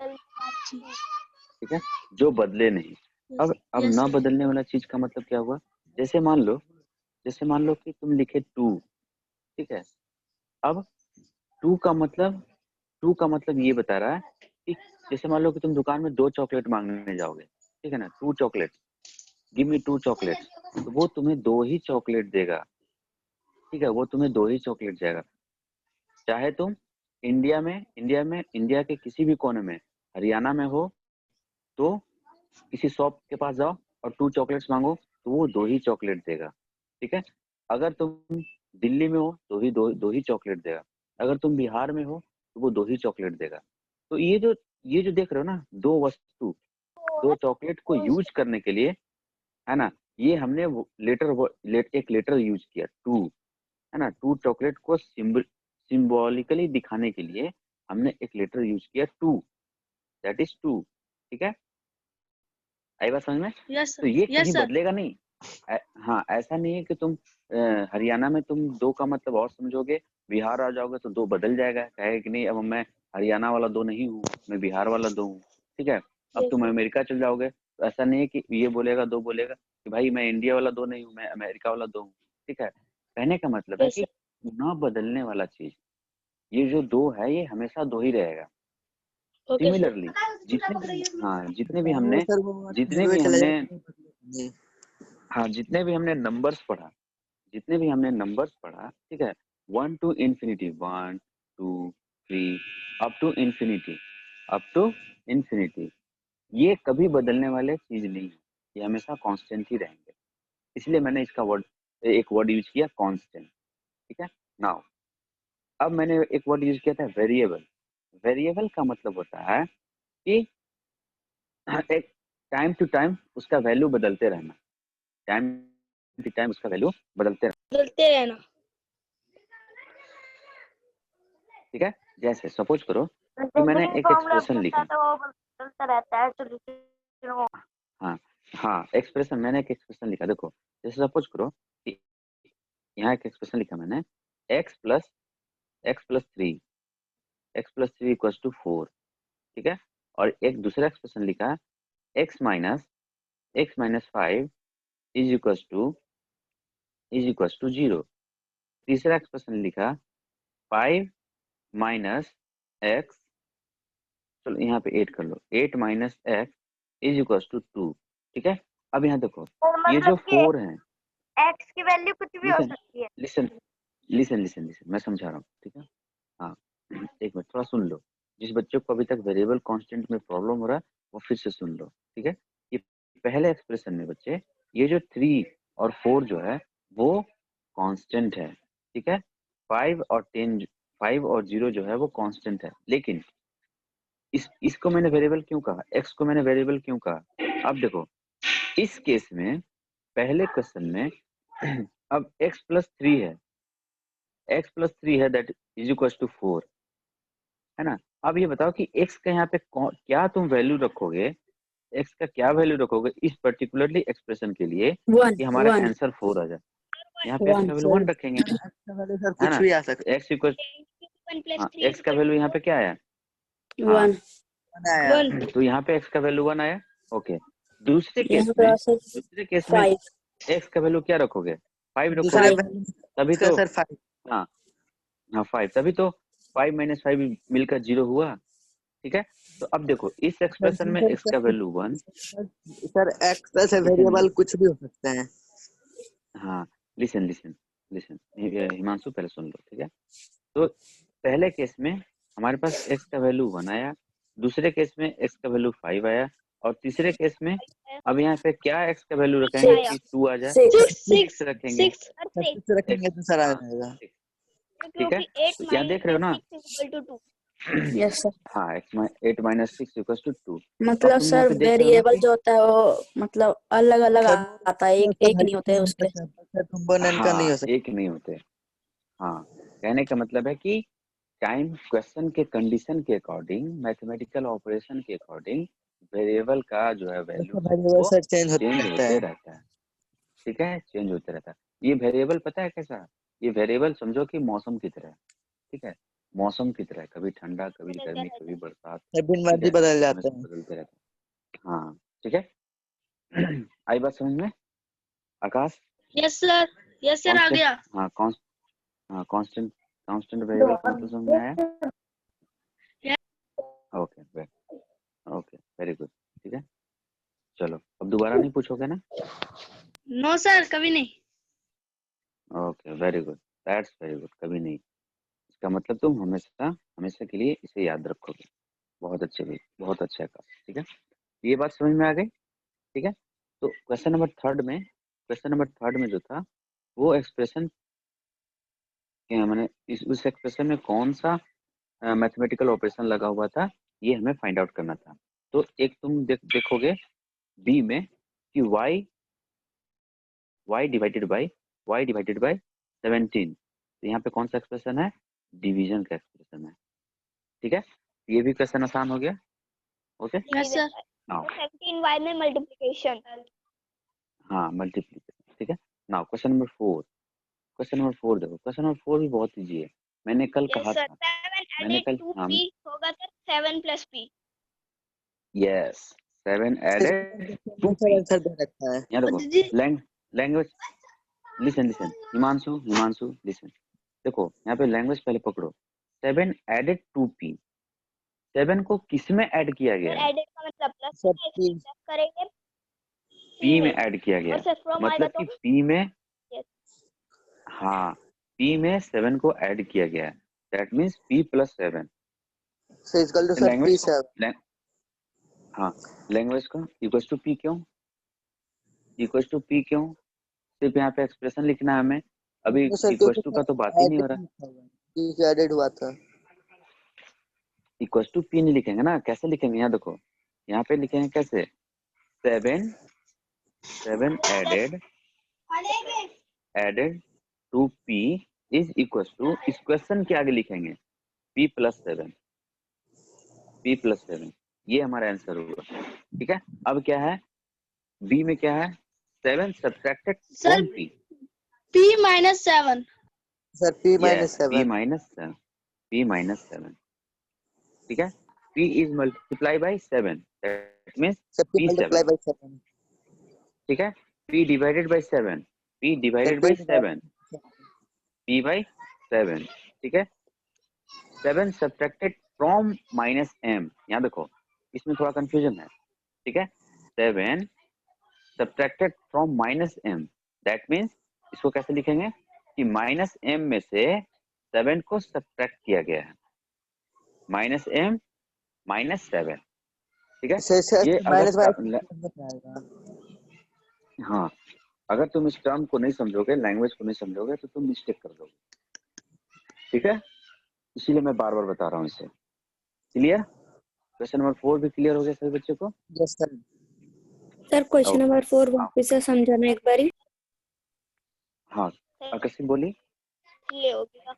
[SPEAKER 2] ठीक है, जो बदले नहीं। अब
[SPEAKER 6] यस
[SPEAKER 2] न
[SPEAKER 6] सर।
[SPEAKER 2] बदलने वाला चीज का मतलब क्या हुआ? जैसे मान लो कि तुम लिखे टू, ठीक है। अब टू का मतलब टू का मतलब ये बता रहा है कि जैसे मान लो कि तुम दुकान में 2 चॉकलेट मांगने जाओगे, ठीक है ना, 2 चॉकलेट, गिव मी 2 चॉकलेट्स, तो वो तुम्हें 2 ही चॉकलेट देगा, ठीक है, वो तुम्हें 2 ही चॉकलेट देगा। चाहे तुम इंडिया के किसी भी कोने में, हरियाणा में हो तो किसी शॉप के पास जाओ और 2 चॉकलेट्स मांगो तो वो 2 ही चॉकलेट देगा, ठीक है। अगर तुम दिल्ली में हो तो ही दो ही चॉकलेट देगा। अगर तुम बिहार में हो तो वो 2 ही चॉकलेट देगा। तो ये जो देख रहे हो ना, 2 वस्तु, 2 चॉकलेट को यूज करने के लिए, है ना, ये हमने एक लेटर यूज किया टू, है ना। 2 चॉकलेट को सिंबॉलिकली दिखाने के लिए हमने एक लेटर यूज किया टू, दैट इज टू, ठीक है। आई बात समझ में?
[SPEAKER 6] यस
[SPEAKER 2] तो
[SPEAKER 6] सर।
[SPEAKER 2] ये
[SPEAKER 6] यस
[SPEAKER 2] कहीं
[SPEAKER 6] सर।
[SPEAKER 2] बदलेगा नहीं। हाँ, ऐसा नहीं है कि तुम हरियाणा में तुम 2 का मतलब और समझोगे, बिहार आ जाओगे तो 2 बदल जाएगा, कहे कि नहीं अब मैं हरियाणा वाला 2 नहीं हूँ, मैं बिहार वाला 2 हूँ, ठीक है। अब तुम अमेरिका चल जाओगे तो ऐसा नहीं है कि ये बोलेगा 2 बोलेगा कि भाई मैं इंडिया वाला 2 नहीं हूँ, मैं अमेरिका वाला 2 हूँ, ठीक है। कहने का मतलब है कि ना बदलने वाला चीज, ये जो 2 है ये हमेशा 2 ही रहेगा।
[SPEAKER 6] Okay sir.
[SPEAKER 2] सिमिलरली जितने भी हमने
[SPEAKER 1] सर वो
[SPEAKER 2] जितने
[SPEAKER 1] में
[SPEAKER 2] भी
[SPEAKER 1] चला
[SPEAKER 2] हमने
[SPEAKER 1] जाए।
[SPEAKER 2] जितने भी हमने नंबर्स पढ़ा, ठीक है, 1 to infinity, 1 2 3 up to infinity, ये कभी बदलने वाले चीज नहीं है, ये हमेशा कांस्टेंट ही रहेंगे। इसलिए मैंने इसका एक वर्ड यूज किया कांस्टेंट, ठीक है। नाउ अब मैंने एक वर्ड यूज किया था वेरिएबल। वेरिएबल का मतलब होता है कि एक टाइम टू टाइम उसका वैल्यू बदलते रहना,
[SPEAKER 6] बदलते रहना।
[SPEAKER 2] ठीक है। जैसे सपोज करो कि मैंने एक एक्सप्रेशन लिखा,
[SPEAKER 3] बदलता रहता है तो
[SPEAKER 2] हाँ एक्सप्रेशन, मैंने एक एक्सप्रेशन लिखा, देखो जैसे सपोज करो कि यहाँ एक एक्सप्रेशन लिखा मैंने, x प्लस 3 इक्वल्स टू 4, ठीक है। और एक दूसरा एक्सप्रेशन लिखा x minus 5 is equals to 0। तीसरा एक्सप्रेशन लिखा 5 माइनस x, चलो यहाँ पे 8 कर लो, 8 minus x is equals to 2, ठीक है। अब यहाँ देखो ये जो 4 है,
[SPEAKER 3] x की वैल्यू कुछ भी हो सकती है।
[SPEAKER 2] लिसन मैं समझा रहा हूँ, ठीक है। हाँ एक मिनट थोड़ा सुन लो, जिस बच्चों को अभी तक वेरिएबल कांस्टेंट में प्रॉब्लम हो रहा है वो फिर से सुन लो, ठीक है। ये पहले एक्सप्रेशन में बच्चे, ये जो 3 और 4 जो है वो कांस्टेंट है, ठीक है। 5 और 0 जो है वो कांस्टेंट है, लेकिन इसको मैंने वेरिएबल क्यों कहा, x को मैंने वेरिएबल क्यों कहा। अब देखो इस केस में, पहले क्वेश्चन में अब x प्लस 3 है, दैट इज इक्वल टू 4, है ना। अब ये बताओ कि x का यहाँ पे क्या तुम वैल्यू रखोगे, x का क्या वैल्यू रखोगे इस पर्टिकुलरली एक्सप्रेशन के लिए कि हमारा आंसर 4 आ जाए। यहाँ पे x का वैल्यू 1 रखेंगे,
[SPEAKER 1] सर
[SPEAKER 2] है ना।
[SPEAKER 1] कुछ भी आ सकता
[SPEAKER 2] x इक्वल, x का वैल्यू यहाँ पे क्या आया,
[SPEAKER 6] 1
[SPEAKER 1] है।
[SPEAKER 2] तो यहाँ पे x का वैल्यू 1 आया, ओके। दूसरे केस में x का वैल्यू क्या रखोगे, 5
[SPEAKER 1] दूसरे
[SPEAKER 2] रखोगे, तभी तो
[SPEAKER 1] सर 5
[SPEAKER 2] हाँ 5, तभी तो 5 माइनस 5 मिलकर 0 हुआ, ठीक है। तो अब देखो इस एक्सप्रेशन में x का वैल्यू 1,
[SPEAKER 1] सर x से वेरिएबल कुछ भी हो सकते हैं।
[SPEAKER 2] हाँ लिसन हिमांशु पहले सुन लो, ठीक है। तो पहले केस में हमारे पास x का वैल्यू 1 आया, दूसरे केस में x का वैल्यू 5 आया, और तीसरे केस में अब यहाँ पे क्या x का वैल्यू रखेंगे कि 2 आ जाए, 6 रखेंगे,
[SPEAKER 1] 6 रखेंगे तो सर आ जाएगा,
[SPEAKER 2] ठीक है। तो यहाँ देख रहे हो ना,
[SPEAKER 4] यस सर।
[SPEAKER 2] हाँ 8 माइनस 6 इक्वल्स टू 2।
[SPEAKER 4] मतलब सर वेरिएबल जो होता है वो मतलब अलग अलग आता है, एक नहीं होते उसके।
[SPEAKER 1] कंपोनेंट का नहीं हो सकता।
[SPEAKER 2] एक नहीं होते, हाँ कहने का मतलब है कि टाइम क्वेश्चन के कंडीशन के अकॉर्डिंग, मैथमेटिकल ऑपरेशन के अकॉर्डिंग वेरिएबल का जो है वैल्यू
[SPEAKER 1] वेरिएबल सर चेंज
[SPEAKER 2] होते
[SPEAKER 1] है।
[SPEAKER 2] रहता है, ठीक है, चेंज होते रहता है। ये वेरिएबल पता है कैसा, ये वेरिएबल समझो कि मौसम की तरह, ठीक है, मौसम की तरह, कभी ठंडा कभी गर्मी कभी बरसात,
[SPEAKER 1] दिन मर्जी बदल जाते हैं।
[SPEAKER 2] बदलते रहते हैं, हाँ ठीक है। आई बात समझ में आकाश?
[SPEAKER 6] यस सर आ गया।
[SPEAKER 2] हाँ कांस्टेंट वेरिएबल का मतलब समझ में आया? ओके वेरी गुड, ठीक है। चलो अब दोबारा नहीं पूछोगे ना?
[SPEAKER 6] नो सर कभी नहीं।
[SPEAKER 2] Okay very good, that's very good, कभी नहीं, इसका मतलब तुम हमेशा के लिए इसे याद रखोगे। बहुत अच्छा काम, ठीक है। ये बात समझ में आ गई, ठीक है। तो क्वेश्चन नंबर थर्ड में जो था वो एक्सप्रेशन, मैंने उस एक्सप्रेशन में कौन सा मैथमेटिकल ऑपरेशन लगा हुआ था ये हमें फाइंड आउट करना था। तो एक तुम देखोगे बी में कि y डिवाइडेड बाय 17, तो यहाँ पे कौन सा एक्सप्रेशन है, डिवीजन का एक्सप्रेशन है, ठीक है। ये भी क्वेश्चन आसान हो गया, okay.
[SPEAKER 6] Yes sir.
[SPEAKER 2] Now
[SPEAKER 3] 17y में मल्टीप्लिकेशन।
[SPEAKER 2] हाँ मल्टीप्लिकेशन, ठीक है। नाउ क्वेश्चन नंबर 4 देखो, क्वेश्चन नंबर 4 भी बहुत इजी है। मैंने कल कहा था,
[SPEAKER 3] 7 added 2p होगा तो 7 plus p।
[SPEAKER 2] Yes 7 added 2p।
[SPEAKER 1] Answer दे रखा है।
[SPEAKER 2] यहाँ देखो लैंग्वेज, लिसन हिमांशु लिसन, देखो यहाँ पे लैंग्वेज पहले पकड़ो। 7 एडेड टू पी, 7 को किस में ऐड किया गया है?
[SPEAKER 3] एडेड का मतलब प्लस
[SPEAKER 1] सर
[SPEAKER 3] करना है, इसलिए प्लस करेंगे
[SPEAKER 2] पी में ऐड किया गया
[SPEAKER 3] और
[SPEAKER 2] है,
[SPEAKER 3] सिर्फ फ्रॉम आएगा
[SPEAKER 2] मतलब
[SPEAKER 3] तो
[SPEAKER 2] कि पी में,
[SPEAKER 3] yes.
[SPEAKER 2] हाँ पी में 7 को ऐड किया गया है, that means P plus 7।
[SPEAKER 1] Sir equal to sir
[SPEAKER 2] language
[SPEAKER 1] P7
[SPEAKER 2] को हाँ लैंग्वेज का इक्वल टू पी क्यों, इक्वल टू पी क्यों? सिर्फ यहाँ पे एक्सप्रेशन लिखना है हमें, अभी
[SPEAKER 1] सर
[SPEAKER 2] इक्वल
[SPEAKER 1] क्योंकि
[SPEAKER 2] टू का तो बात ही नहीं हो रहा।
[SPEAKER 1] एडेड हुआ था।
[SPEAKER 2] इक्वल टू पी नहीं लिखेंगे ना, कैसे लिखेंगे? यहाँ देखो, यहाँ पे लिखेंगे कैसे? 7 added to P is equal to, इस क्वेश्चन के आगे लिखेंगे पी प्लस 7, पी प्लस 7, ये हमारा आंसर होगा। ठीक है, अब क्या है बी में, क्या है? 7 subtracted from P,
[SPEAKER 6] P-7
[SPEAKER 1] sir P
[SPEAKER 2] yes
[SPEAKER 1] -7
[SPEAKER 2] P minus 7। ठीक है, p is multiply by 7, that means
[SPEAKER 1] sir P
[SPEAKER 2] p7।
[SPEAKER 1] Multiply by 7
[SPEAKER 2] ठीक है, p divided by 7, p divided by 7, p by 7। ठीक है, 7 सब्ट्रैक्टेड फ्रॉम माइनस m, यहाँ देखो इसमें थोड़ा कंफ्यूजन है। ठीक है, 7 subtracted from minus m, that means इसको कैसे लिखेंगे कि माइनस m में से 7 को सब्ट्रैक्ट किया गया है, माइनस m माइनस 7। ठीक है,
[SPEAKER 1] सर
[SPEAKER 2] ये
[SPEAKER 1] माइनस
[SPEAKER 2] अगर
[SPEAKER 1] आएगा।
[SPEAKER 2] हाँ अगर तुम इस टर्म को नहीं समझोगे, लैंग्वेज को नहीं समझोगे, तो तुम मिस्टेक कर दोगे। ठीक है, इसीलिए मैं बार बार बता रहा हूँ इसे। क्लियर? क्वेश्चन नंबर 4 भी क्लियर हो गया सभी बच्चों को?
[SPEAKER 1] Yes sir.
[SPEAKER 4] Sir question
[SPEAKER 2] okay,
[SPEAKER 4] number 4 वापस से समझाना एक बारी।
[SPEAKER 2] हाँ आकर्षित बोली।
[SPEAKER 3] ये हो गया।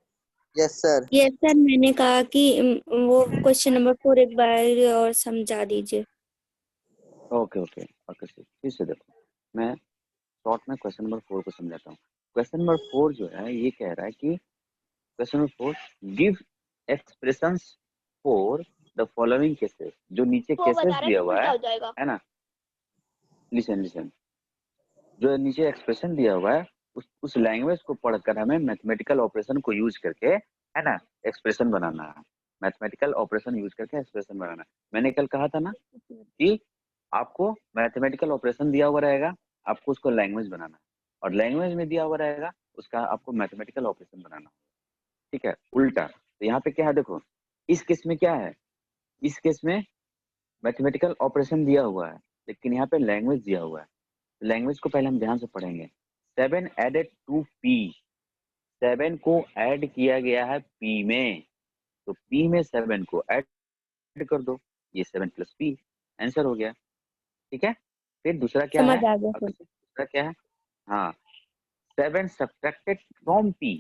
[SPEAKER 1] Yes sir.
[SPEAKER 4] ये सर मैंने कहा कि वो क्वेश्चन नंबर 4 एक बार और समझा दीजिए।
[SPEAKER 2] ओके ओके आकर्षित, फिर से देखो, मैं शॉर्ट में क्वेश्चन नंबर 4 को समझाता हूँ। क्वेश्चन नंबर 4 जो है ये कह रहा है कि question number 4, give expressions for the following cases, जो नीचे
[SPEAKER 3] वो
[SPEAKER 2] केसेस
[SPEAKER 3] बता रहे
[SPEAKER 2] दिया
[SPEAKER 3] तो
[SPEAKER 2] हुआ
[SPEAKER 3] उल्टा हो जाएगा।
[SPEAKER 2] है ना, लिसन, जो नीचे एक्सप्रेशन दिया हुआ है उस लैंग्वेज को पढ़कर हमें मैथमेटिकल ऑपरेशन को यूज करके, है ना, एक्सप्रेशन बनाना है। मैथमेटिकल ऑपरेशन यूज करके एक्सप्रेशन बनाना है। मैंने कल कहा था ना कि आपको मैथमेटिकल ऑपरेशन दिया हुआ रहेगा, आपको उसको लैंग्वेज बनाना है, और लैंग्वेज में दिया हुआ रहेगा उसका आपको मैथमेटिकल ऑपरेशन बनाना। ठीक है, उल्टा। तो यहाँ पे क्या है देखो, इस केस में क्या है, इस केस में मैथमेटिकल ऑपरेशन दिया हुआ है, लेकिन यहाँ पे लैंग्वेज दिया हुआ है। लैंग्वेज को पहले हम ध्यान से पढ़ेंगे। 7 एडेड टू पी, 7 को ऐड किया गया है पी में, तो पी में 7 को ऐड कर दो, ये 7 प्लस पी, आंसर हो गया। ठीक है, फिर दूसरा क्या
[SPEAKER 4] समझ
[SPEAKER 2] है,
[SPEAKER 4] आ गया सर।
[SPEAKER 2] दूसरा क्या है, हाँ 7 subtracted from P,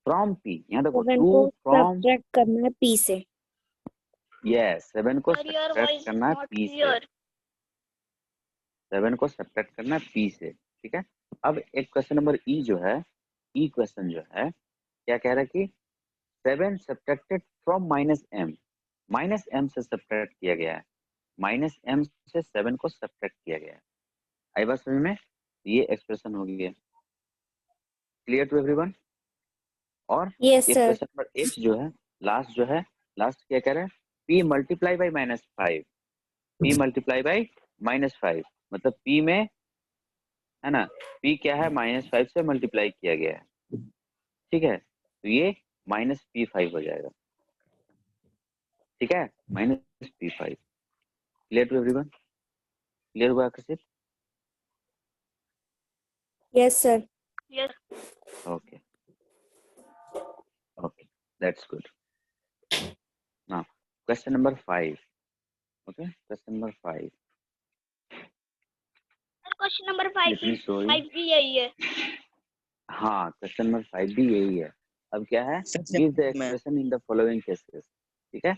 [SPEAKER 2] from P, यहाँ देखो
[SPEAKER 4] 7
[SPEAKER 2] टू
[SPEAKER 4] को
[SPEAKER 2] फ्रॉम,
[SPEAKER 4] सब्ट्रैक्ट करना है p से।
[SPEAKER 2] यस 7 को
[SPEAKER 3] Sir, your
[SPEAKER 2] subtract
[SPEAKER 3] voice is
[SPEAKER 2] करना है
[SPEAKER 3] not
[SPEAKER 2] पी से,
[SPEAKER 3] clear.
[SPEAKER 2] 7 को सब्ट्रैक्ट करना है पी से। ठीक है, अब एक क्वेश्चन नंबर ई जो है, ई क्वेश्चन जो है क्या कह रहा है कि 7 subtracted from minus M, minus M से सब्ट्रैक्ट किया गया है, माइनस एम से 7 को सब्ट्रैक्ट किया गया है। आई बात समझ में? ये एक्सप्रेशन हो गया। Clear to everyone? और
[SPEAKER 4] यस
[SPEAKER 2] एक
[SPEAKER 4] सर।
[SPEAKER 2] क्वेश्चन नंबर एच जो है, लास्ट जो है, लास्ट क्या कह रहा है, p multiply by -5, p multiply by -5, मतलब p में, है ना, p क्या है, -5 से मल्टीप्लाई किया गया है। ठीक है, तो ये -p5 हो जाएगा। ठीक है, -p5। Clear to everyone? Clear हुआ आकर्षित?
[SPEAKER 4] Yes sir.
[SPEAKER 3] Yes.
[SPEAKER 2] Okay okay, that's good. Now question number 5। Okay, question number 5,
[SPEAKER 3] question number 5
[SPEAKER 2] let me show you.
[SPEAKER 3] 5 भी यही है।
[SPEAKER 2] हाँ, क्वेश्चन नंबर 5 भी यही है। अब क्या है, गिव द
[SPEAKER 1] मैं
[SPEAKER 2] expression in the following cases. ठीक है,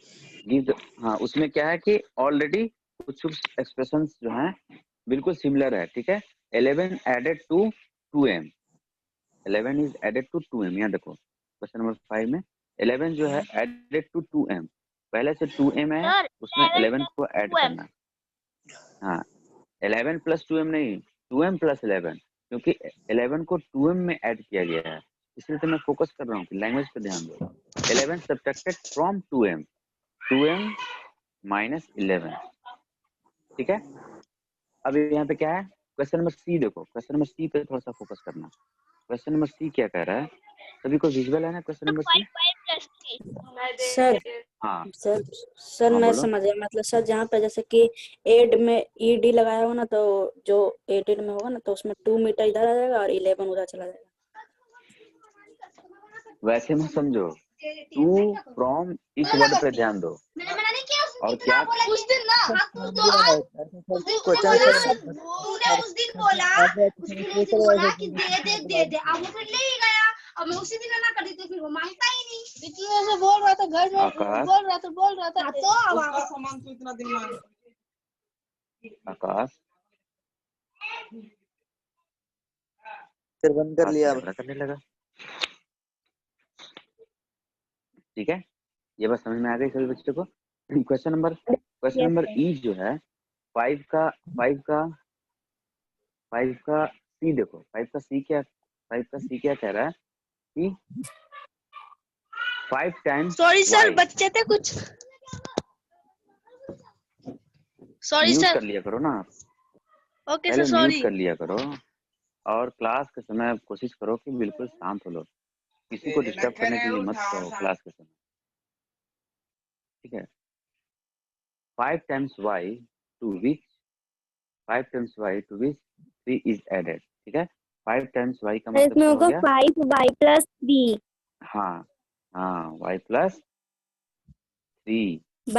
[SPEAKER 2] गिव द, हाँ उसमें क्या है कि ऑलरेडी कुछ एक्सप्रेशंस जो हैं बिल्कुल सिमिलर है। ठीक है, 11 added to 2m, 11 is added to 2m। यहाँ देखो क्वेश्चन नंबर 5 में 11 जो है एडेड टू 2m, पहले से 2m है,
[SPEAKER 3] सर
[SPEAKER 2] उसमें
[SPEAKER 3] 11
[SPEAKER 2] 11 को ऐड
[SPEAKER 3] 2m।
[SPEAKER 2] करना है। हाँ 11 प्लस 2m नहीं, 2m प्लस 11, क्योंकि 11 को 2m में ऐड किया गया है, इसलिए तो मैं फोकस कर रहा हूँ कि लैंग्वेज पे ध्यान दो। 11 subtracted from 2m, 2m minus 11, ठीक है। अब यहाँ पे क्या है, क्वेश्चन नंबर सी देखो, क्वेश्चन नंबर सी पे थोड़ा सा फोकस करना। क्वेश्चन नंबर सी क्या कह रहा है, सभी को विजुअल है ना क्वेश्चन नंबर सी?
[SPEAKER 3] 5 + 3
[SPEAKER 4] सर
[SPEAKER 2] हाँ
[SPEAKER 4] सर
[SPEAKER 2] हाँ
[SPEAKER 4] मैं
[SPEAKER 2] बोलो।
[SPEAKER 4] समझ गया, मतलब सर जहाँ पे जैसे कि एड में ईडी लगाया हो ना, तो जो एडेड में होगा ना तो उसमें 2 मीटर इधर आ जाएगा और 11 उधर चला जाएगा।
[SPEAKER 2] वैसे मत समझो, टू फ्रॉम इस वर्ड पे ध्यान दो। और क्या
[SPEAKER 6] उस दिन ना तो आज उस दिन
[SPEAKER 1] क्वेश्चन
[SPEAKER 6] तूने उस दिन बोला कि दे दे, अब वो फिर ले ही गया। अब मैं उसी दिन ना कर दी तो फिर वो मांगता ही नहीं। इतने से बोल रहा था घर में,
[SPEAKER 2] आकाश,
[SPEAKER 6] बोल रहा था तो अब सामान तो इतना दिन मांग।
[SPEAKER 2] आकाश
[SPEAKER 1] फिर बंद कर लिया।
[SPEAKER 2] कैमरा करने लगा, ठीक है। ये बात समझ में आ गई सभी बच्चों को? क्वेश्चन नंबर ई जो है 5 का सी देखो, 5 का सी क्या कह रहा है कि 5 टाइम्स
[SPEAKER 6] सॉरी सर,
[SPEAKER 2] y,
[SPEAKER 6] बच्चे थे कुछ। Sorry
[SPEAKER 2] mute
[SPEAKER 6] sir.
[SPEAKER 2] कर लिया करो ना,
[SPEAKER 6] ओके
[SPEAKER 2] पहले
[SPEAKER 6] सर,
[SPEAKER 2] म्यूट
[SPEAKER 6] सॉरी।
[SPEAKER 2] कर लिया करो। और क्लास के समय कोशिश करो कि बिल्कुल शांत हो लो, किसी को डिस्टर्ब करने के लिए मत कहो क्लास के समय, ठीक है। 5 times y to which 3 is added, ठीक है। 5 टाइम्स y का मतलब
[SPEAKER 3] इसमें
[SPEAKER 2] क्या हो
[SPEAKER 3] होगा
[SPEAKER 2] गया?
[SPEAKER 3] 5y + 3
[SPEAKER 2] हाँ हाँ, y प्लस 3,
[SPEAKER 3] +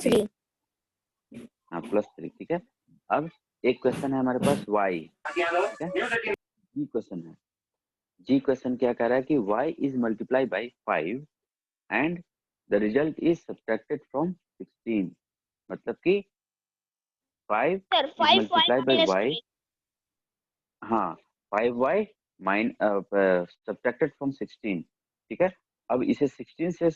[SPEAKER 3] 3।
[SPEAKER 2] हाँ +3, ठीक है। अब एक क्वेश्चन है हमारे पास y, ठीक है। जी क्वेश्चन है, जी क्वेश्चन क्या कह रहा है कि y is multiply by 5 and the result is subtracted from 16, मतलब कि 5
[SPEAKER 3] sir
[SPEAKER 2] is
[SPEAKER 3] 5y
[SPEAKER 2] multiply by
[SPEAKER 3] -
[SPEAKER 2] y,
[SPEAKER 3] 3।
[SPEAKER 2] हाँ 5y सब्ट्रैक्टेड फ्रॉम 16, ठीक है। अब इसे 16 से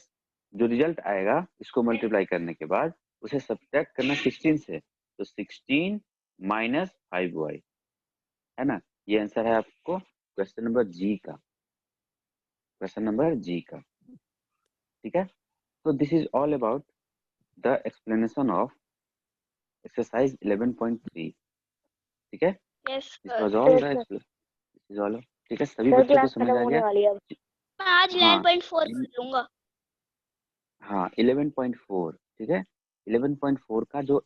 [SPEAKER 2] जो रिजल्ट आएगा इसको मल्टीप्लाई करने के बाद उसे सब्ट्रैक्ट करना 16 से, तो 16 माइनस 5y, है ना। ये आंसर है आपको क्वेश्चन नंबर जी का, क्वेश्चन नंबर जी का, ठीक है। तो this is all about the explanation of exercise 11.3, ठीक है।
[SPEAKER 3] Yes
[SPEAKER 2] this
[SPEAKER 3] sir.
[SPEAKER 2] Was all the this is all, ठीक है। सभी बच्चों को
[SPEAKER 4] क्लास
[SPEAKER 2] समझ
[SPEAKER 4] खत्म
[SPEAKER 2] आ
[SPEAKER 4] होने
[SPEAKER 2] गया?
[SPEAKER 4] वाली है अब।
[SPEAKER 3] मैं आज
[SPEAKER 2] हाँ
[SPEAKER 3] 11.4 कर लूंगा।
[SPEAKER 2] हाँ 11.4, ठीक है। 11.4 का जो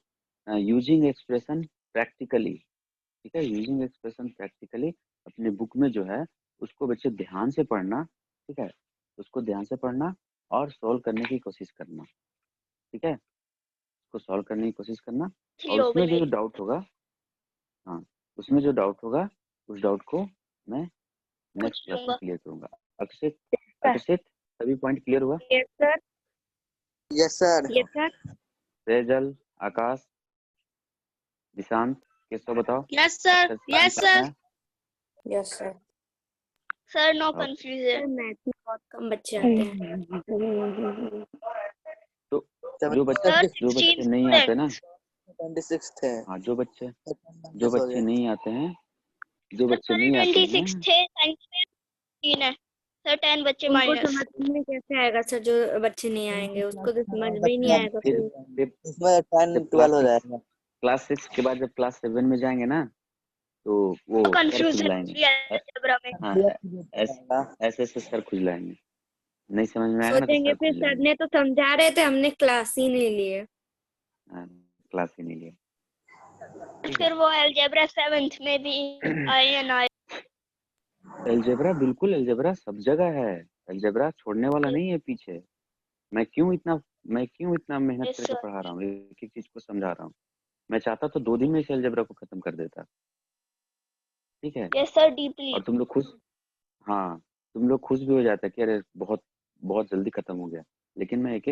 [SPEAKER 2] यूजिंग एक्सप्रेशन प्रैक्टिकली, ठीक है, यूजिंग एक्सप्रेशन प्रैक्टिकली अपने बुक में जो है उसको बच्चे ध्यान से पढ़ना, ठीक है। उसको ध्यान से पढ़ना और सॉल्व करने की कोशिश करना, ठीक है। उसको सॉल्व करने की कोशिश करना और
[SPEAKER 3] हो गई
[SPEAKER 2] उसमें जो
[SPEAKER 3] मेरी।
[SPEAKER 2] डाउट होगा, हाँ उसमें जो डाउट होगा उस डाउट को मैं
[SPEAKER 3] पूछ
[SPEAKER 2] नेक्स्ट क्लास में
[SPEAKER 3] लूंगा।
[SPEAKER 2] क्लियर करूंगा। अक्षित सभी पॉइंट क्लियर हुआ?
[SPEAKER 3] Yes sir.
[SPEAKER 1] Yes sir.
[SPEAKER 3] Yes sir.
[SPEAKER 2] Sejal, Akash, Nishant, Keshav बताओ।
[SPEAKER 6] Yes sir,
[SPEAKER 2] Akshar
[SPEAKER 6] yes sir.
[SPEAKER 4] Yes sir.
[SPEAKER 3] Sir no
[SPEAKER 2] और
[SPEAKER 3] कंफ्यूजन।
[SPEAKER 4] मैथ में बहुत कम बच्चे आते हैं।
[SPEAKER 2] तो
[SPEAKER 1] सर
[SPEAKER 2] जो बच्चे
[SPEAKER 3] 16
[SPEAKER 2] नहीं आते ना,
[SPEAKER 1] 26 थे।
[SPEAKER 2] हाँ जो बच्चे
[SPEAKER 1] हो गया।
[SPEAKER 2] नहीं आते हैं, जो
[SPEAKER 3] सर
[SPEAKER 2] बच्चे नहीं आते
[SPEAKER 3] 26
[SPEAKER 2] हैं,
[SPEAKER 3] थे, साइंस में 3 है सर, 10 बच्चे
[SPEAKER 4] उनको
[SPEAKER 3] माइनस।
[SPEAKER 4] समझ में कैसे आएगा सर, जो बच्चे नहीं आएंगे उसको तो समझ में ही नहीं आएगा
[SPEAKER 2] फिर
[SPEAKER 4] फिर।
[SPEAKER 2] फिर
[SPEAKER 1] इसमें 10
[SPEAKER 2] जब
[SPEAKER 1] 12 हो जाएगा।
[SPEAKER 2] क्लास 6 के बाद जब क्लास 7 में जाएंगे ना, तो वो सर
[SPEAKER 3] कंफ्यूजन
[SPEAKER 2] खुजलाएंगे,
[SPEAKER 3] अलजेब्रा में।
[SPEAKER 2] हाँ ऐसे ऐसे सर खुजलाएंगे, नहीं समझ में आएगा ना तो
[SPEAKER 4] सोचेंगे
[SPEAKER 2] सर
[SPEAKER 4] फिर सर
[SPEAKER 2] खुजलाएंगे।
[SPEAKER 4] ने तो समझा रहे थे, हमने क्लास ही नहीं लिए।
[SPEAKER 2] हाँ, क्लास ही नहीं लिया।
[SPEAKER 3] फिर वो अलजेब्रा 7th में भी आए या ना आए।
[SPEAKER 2] अलजेब्रा बिल्कुल, अलजेब्रा सब जगह है, अलजेब्रा छोड़ने वाला नहीं है पीछे। मैं क्यों इतना मेहनत
[SPEAKER 3] यस
[SPEAKER 2] करके
[SPEAKER 3] सर।
[SPEAKER 2] पढ़ा रहा हूँ, एक एक चीज को समझा रहा हूँ। मैं चाहता तो 2 दिन में इस अलजेब्रा को खत्म कर देता, ठीक है।
[SPEAKER 3] Yes sir, deeply.
[SPEAKER 2] और तुम लोग खुश, हाँ तुम लोग खुश भी हो जाते कि अरे बहुत बहुत जल्दी खत्म हो गया, लेकिन मैं एक